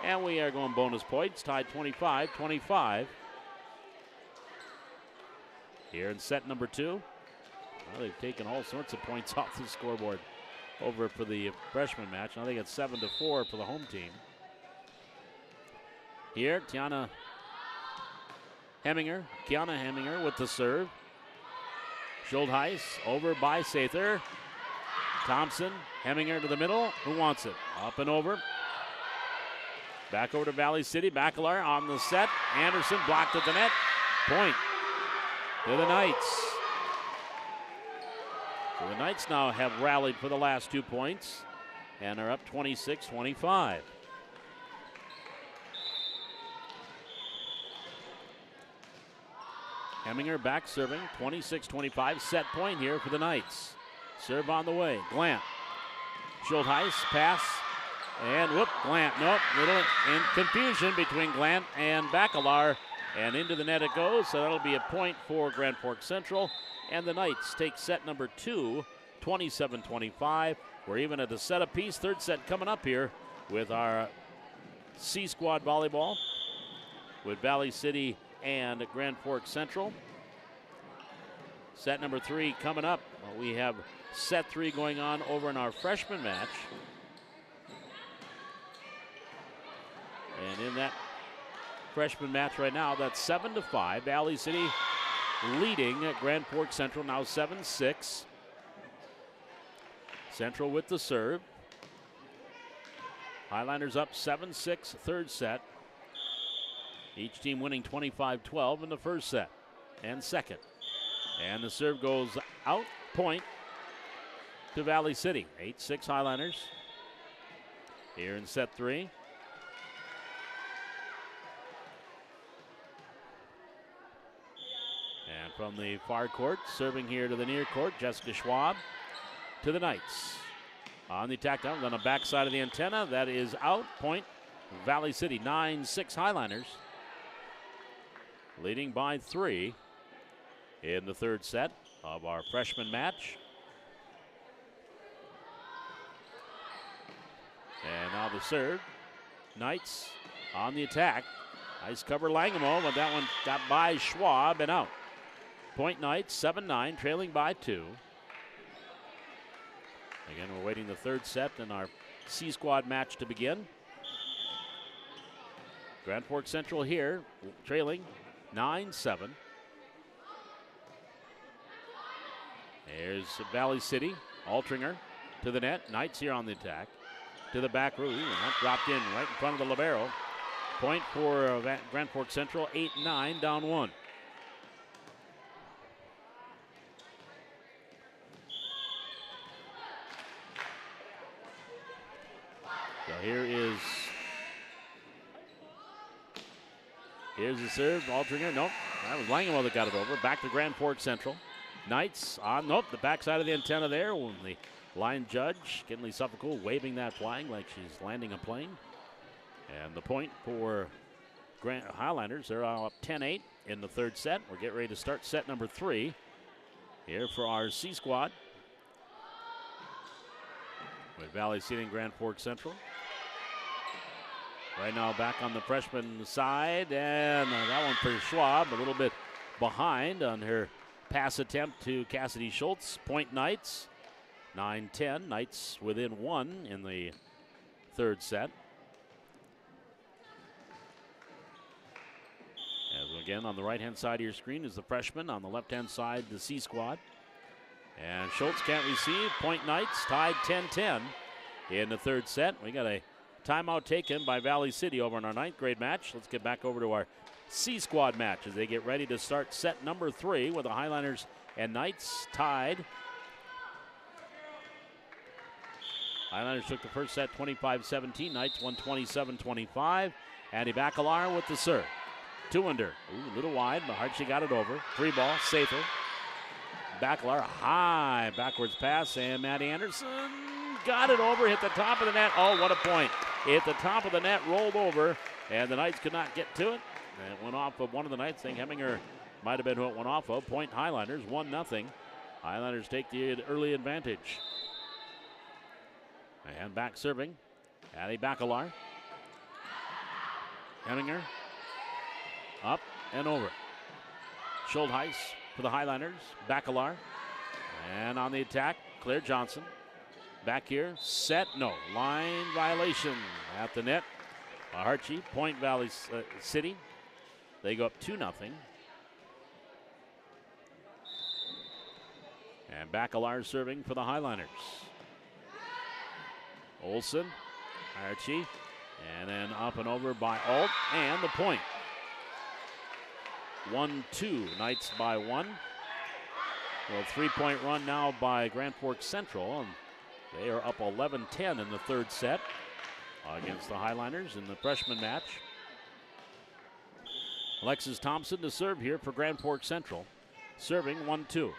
And we are going bonus points, tied 25-25. Here in set number 2. Well, they've taken all sorts of points off the scoreboard over for the freshman match. Now they got 7-4 for the home team. Here, Kiana Heminger with the serve. Schultheis over by Sather. Thompson, Heminger to the middle. Who wants it? Up and over. Back over to Valley City. Bacalar on the set. Anderson blocked at the net. Point to the Knights. So the Knights now have rallied for the last 2 points and are up 26-25. Heminger back serving, 26-25, set point here for the Knights. Serve on the way, Glant. Schultheis, pass, and whoop, Glant. Nope, little in confusion between Glant and Bacalar, and into the net it goes, so that'll be a point for Grand Forks Central. And the Knights take set number 2, 27-25. We're even at a set apiece. Third set coming up here with our C Squad volleyball with Valley City and Grand Forks Central. Set number 3 coming up. We have set 3 going on over in our freshman match. And in that freshman match right now, that's 7-5. Valley City leading at Grand Forks Central, now 7-6. Central with the serve. Highlanders up 7-6, third set. Each team winning 25-12 in the first set and second. And the serve goes out, point to Valley City. 8-6 Highlanders here in set 3. And from the far court, serving here to the near court, Jessica Schwab to the Knights. On the attack down on the backside of the antenna, that is out, point Valley City. 9-6 Highlanders, leading by 3 in the third set of our freshman match. And now the serve. Knights on the attack. Nice cover Langemo, but that one got by Schwab and out. Point Knights, 7-9, trailing by 2. Again, we're waiting the third set in our C Squad match to begin. Grand Forks Central here, trailing 9-7. There's Valley City, Altringer to the net. Knights here on the attack. To the back row, and that dropped in right in front of the libero. Point for Grand Forks Central, 8-9, down 1. So here's the serve, Altringer, nope, that was Langemo that got it over. Back to Grand Forks Central. Knights on, nope, the backside of the antenna there. When the line judge, Kinley Suffolk, waving that flag like she's landing a plane. And the point for Highlanders, they're up 10-8 in the third set. We're getting ready to start set number 3 here for our C Squad with Valley City and Grand Forks Central. Right now back on the freshman side, and that one for Schwab, a little bit behind on her pass attempt to Cassidy Schultz. Point Knights, 9-10. Knights within 1 in the third set. As again, on the right-hand side of your screen is the freshman. On the left-hand side, the C Squad. And Schultz can't receive. Point Knights tied 10-10 in the third set. We got a timeout taken by Valley City over in our 9th grade match. Let's get back over to our C Squad match as they get ready to start set number 3 with the Highlanders and Knights tied. Highlanders took the first set 25-17. Knights won 27-25. Andy Bacalar with the serve. Two-under. Ooh, a little wide, but Hartsey got it over. Free ball, safer. Bacalar, high backwards pass, and Maddie Anderson got it over, hit the top of the net. Oh, what a point. Hit the top of the net, rolled over, and the Knights could not get to it. And it went off of one of the Knights. I think Heminger might have been who it went off of. Point Highlanders, 1-0. Highlanders take the early advantage. And back serving, Addie Bacalar. Heminger, up and over. Schultheis for the Highlanders, Bacalar. And on the attack, Claire Johnson. Back here, set, no, line violation at the net. Hartsey, Point Valley City. They go up 2-0. And Bacalar serving for the Highlanders. Olsen, Hartsey, and then up and over by Alt, and the point. 1-2, Knights by 1. Well, 3-point run now by Grand Forks Central, and they are up 11-10 in the third set against the Highliners in the freshman match. Alexis Thompson to serve here for Grand Forks Central. Serving 1-2.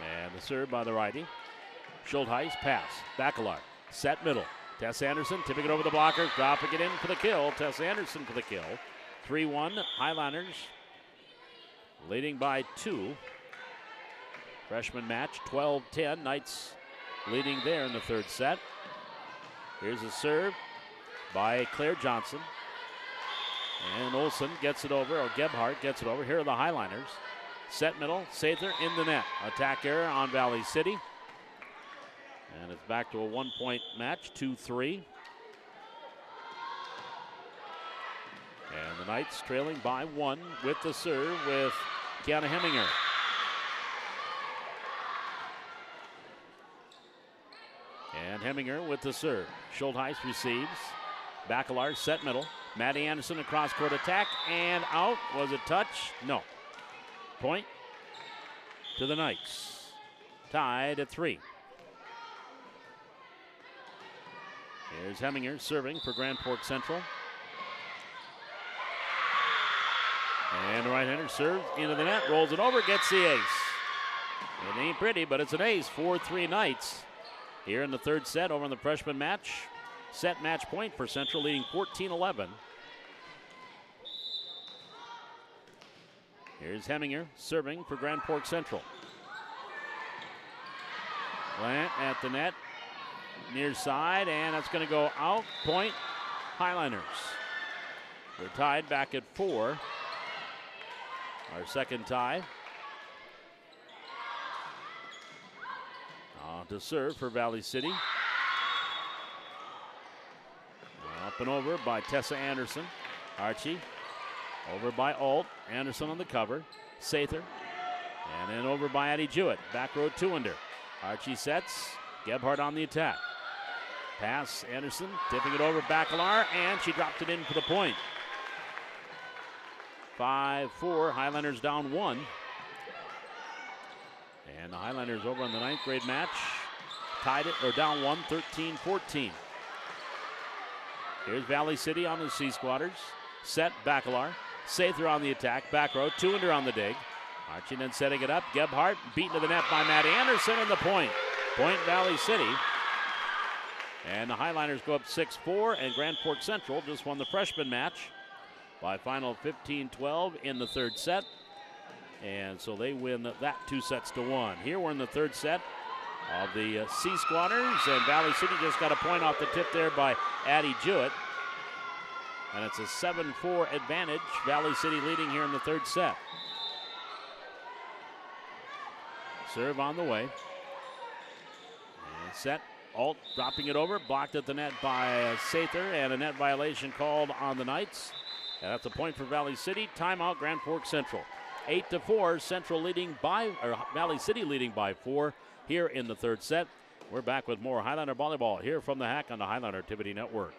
And the serve by the righty. Schultheis pass. Bacalar. Set middle. Tess Anderson tipping it over the blocker. Dropping it in for the kill. Tess Anderson for the kill. 3-1 Highliners. Leading by 2. Freshman match 12-10. Knights leading there in the third set. Here's a serve by Claire Johnson. And Olsen gets it over, or Gebhardt gets it over. Here are the Highliners. Set middle, Sather in the net. Attack error on Valley City. And it's back to a 1-point match, 2-3. And the Knights trailing by 1 with the serve with Kiana Heminger. And Heminger with the serve. Schultheis receives. Bacalar set middle. Maddie Anderson across court attack and out. Was it touch? No. Point to the Knights. Tied at 3. Here's Heminger serving for Grand Forks Central. And the right-hander serves into the net, rolls it over, gets the ace. It ain't pretty, but it's an ace. 4-3 Knights here in the third set over in the freshman match. Set match point for Central, leading 14-11. Here's Heminger serving for Grand Forks Central. Plant at the net, near side, and that's going to go out. Point, Highliners. We're tied back at 4. Our second tie. To serve for Valley City. Up and over by Tessa Anderson. Archie over by Alt. Anderson on the cover. Sather. And then over by Addie Jewett. Back row 2-under. Archie sets. Gebhardt on the attack. Pass. Anderson tipping it over Bacalar, and she dropped it in for the point. 5-4. Highlanders down 1. And the Highlanders over on the 9th grade match tied it, or down 1, 13-14. Here's Valley City on the C Squatters. Set, Bacalar. Sather on the attack. Back row, 2-under on the dig. Archie then setting it up. Gebhardt beaten to the net by Matt Anderson, and the point. Point Valley City. And the Highliners go up 6-4, and Grand Forks Central just won the freshman match by final 15-12 in the third set. And so they win that 2-1. Here we're in the third set of the C Squatters, and Valley City just got a point off the tip there by Addie Jewett. And it's a 7-4 advantage. Valley City leading here in the third set. Serve on the way. And set. Alt dropping it over. Blocked at the net by Sather, and a net violation called on the Knights. And that's a point for Valley City. Timeout, Grand Forks Central. 8-4, Central leading by, or Valley City leading by 4 here in the third set. We're back with more Highlander Volleyball here from the Hack on the Highlander Activity Network.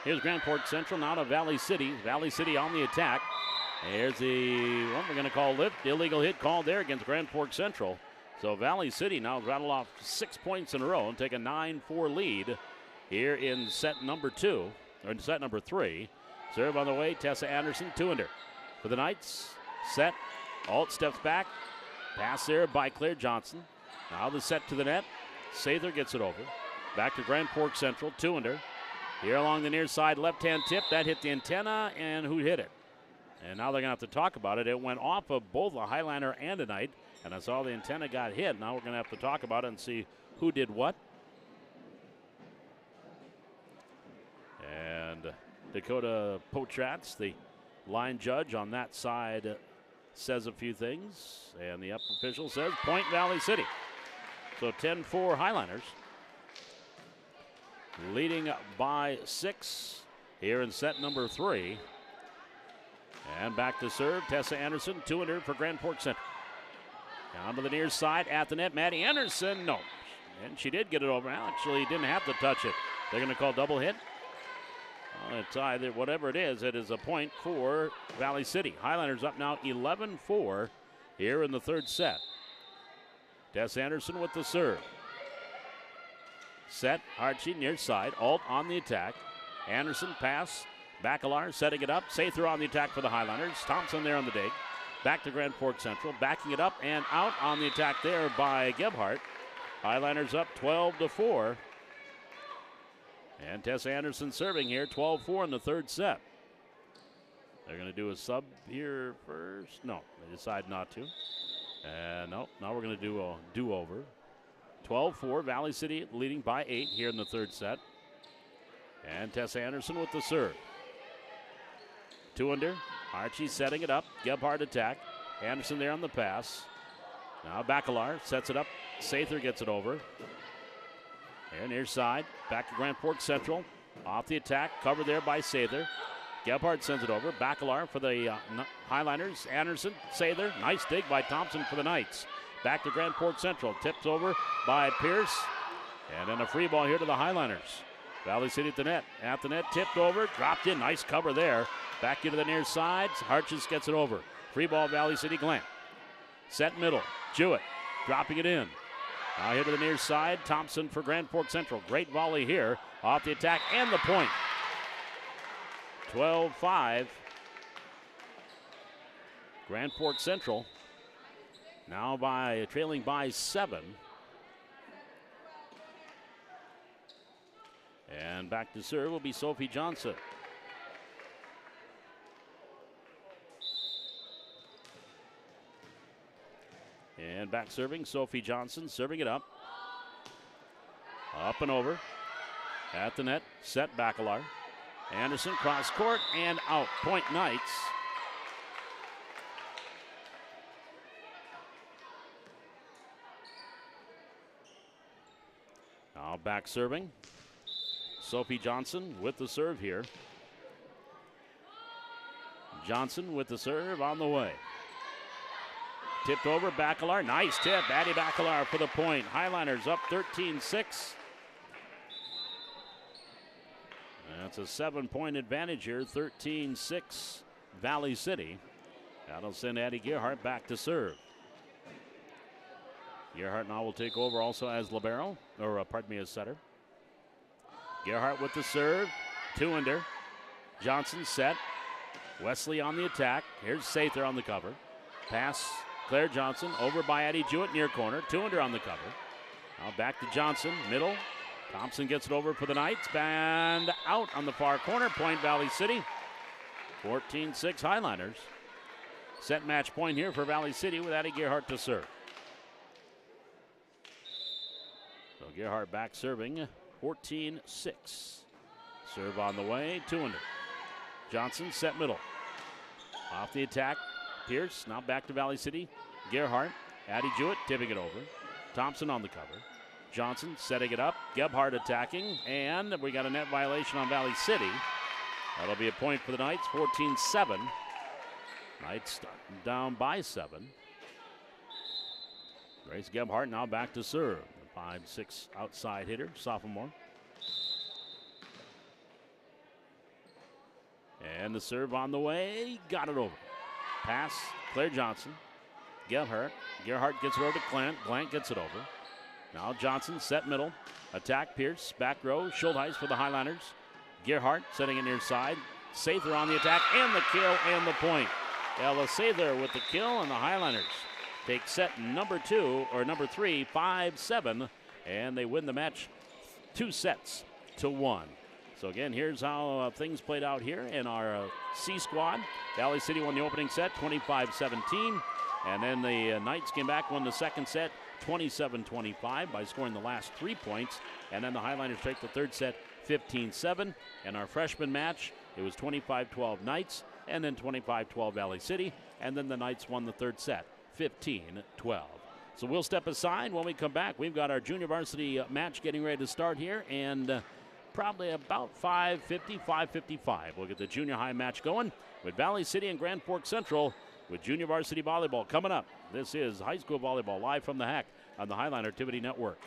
Here's Grand Forks Central now to Valley City. Valley City on the attack. There's the what we're going to call lift. Illegal hit called there against Grand Forks Central. So Valley City now rattle off 6 points in a row and take a 9-4 lead here in set number 2, or in set number 3. Serve on the way, Tessa Anderson, 2-under. For the Knights, set. Alt steps back. Pass there by Claire Johnson. Now the set to the net. Sather gets it over. Back to Grand Forks Central, 2-under. Here along the near side, left-hand tip. That hit the antenna, and who hit it? And now they're going to have to talk about it. It went off of both a Highlander and a Knight, and I saw the antenna got hit. Now we're going to have to talk about it and see who did what. And Dakota Potratz, the line judge on that side, says a few things. And the up official says point Valley City. So 10-4 Highliners. Leading by 6 here in set number 3. And back to serve, Tessa Anderson, 2-under for Grand Forks Central. Down to the near side at the net, Maddie Anderson, no. And she did get it over. Actually, didn't have to touch it. They're going to call double hit. It's either, whatever it is a point for Valley City. Highliners up now 11-4 here in the third set. Tess Anderson with the serve. Set, Archie near side, Alt on the attack. Anderson pass, Bacalar setting it up. Sather on the attack for the Highliners. Thompson there on the dig. Back to Grand Forks Central, backing it up and out on the attack there by Gebhardt. Highliners up 12-4. And Tess Anderson serving here, 12-4 in the third set. They're going to do a sub here first. No, they decide not to. And no, now we're going to do a do-over. 12-4, Valley City leading by 8 here in the third set. And Tess Anderson with the serve. 2-under. Archie setting it up. Gebhardt attack. Anderson there on the pass. Now Bacalar sets it up. Sather gets it over. And near side. Back to Grand Forks Central. Off the attack. Covered there by Sather. Gebhardt sends it over. Bacalar for the Highliners. Anderson, Sather. Nice dig by Thompson for the Knights. Back to Grand Forks Central. Tips over by Pierce. And then a free ball here to the Highliners. Valley City at the net. At the net, tipped over. Dropped in. Nice cover there. Back into the near side. Harches gets it over. Free ball, Valley City, Glant. Set middle. Jewett dropping it in. Now here to the near side. Thompson for Grand Forks Central. Great volley here. Off the attack and the point. 12-5. Grand Forks Central now trailing by 7. And back to serve will be Sophie Johnson. And back serving, Sophie Johnson serving it up. Up and over. At the net, set Bacalar. Anderson cross court and out. Point Knights. Now back serving. Sophie Johnson with the serve here. Johnson with the serve on the way. Tipped over, Bacalar. Nice tip. Addie Bacalar for the point. Highliners up 13-6. That's a 7-point advantage here. 13-6 Valley City. That'll send Addie Gerhardt back to serve. Gerhardt now will take over also as libero, or pardon me, as setter. Gerhardt with the serve. 2-under. Johnson set. Wesley on the attack. Here's Sather on the cover. Pass. Claire Johnson over by Addie Jewett near corner. 2-under on the cover. Now back to Johnson, middle. Thompson gets it over for the Knights. And out on the far corner. Point Valley City. 14-6 Highliners. Set match point here for Valley City with Addie Gerhardt to serve. So Gerhardt back serving. 14-6. Serve on the way. 2-under. Johnson set middle. Off the attack. Pierce now back to Valley City. Gerhardt, Addie Jewett tipping it over. Thompson on the cover. Johnson setting it up. Gebhardt attacking. And we got a net violation on Valley City. That'll be a point for the Knights. 14-7. Knights down by 7. Grace Gebhardt now back to serve. 5'6" outside hitter, sophomore. And the serve on the way. Got it over. Pass, Claire Johnson. Gebhardt. Gerhardt gets it over to Glant. Glant gets it over. Now Johnson set middle. Attack Pierce. Back row. Schultheis for the Highliners. Gerhardt setting it near side. Sather on the attack and the kill and the point. Ella Sather with the kill and the Highliners take set number 3, 5-7. And they win the match 2-1. So again, here's how things played out here in our C squad. Valley City won the opening set 25-17. And then the Knights came back, won the second set 27-25 by scoring the last 3 points. And then the Highliners take the third set 15-7. And our freshman match, it was 25-12 Knights, and then 25-12 Valley City, and then the Knights won the third set, 15-12. So we'll step aside. When we come back, we've got our junior varsity match getting ready to start here, and probably about 5:50, 5:55. We'll get the junior high match going with Valley City and Grand Forks Central with junior varsity volleyball coming up. This is high school volleyball live from the HAC on the Highline Activity Network.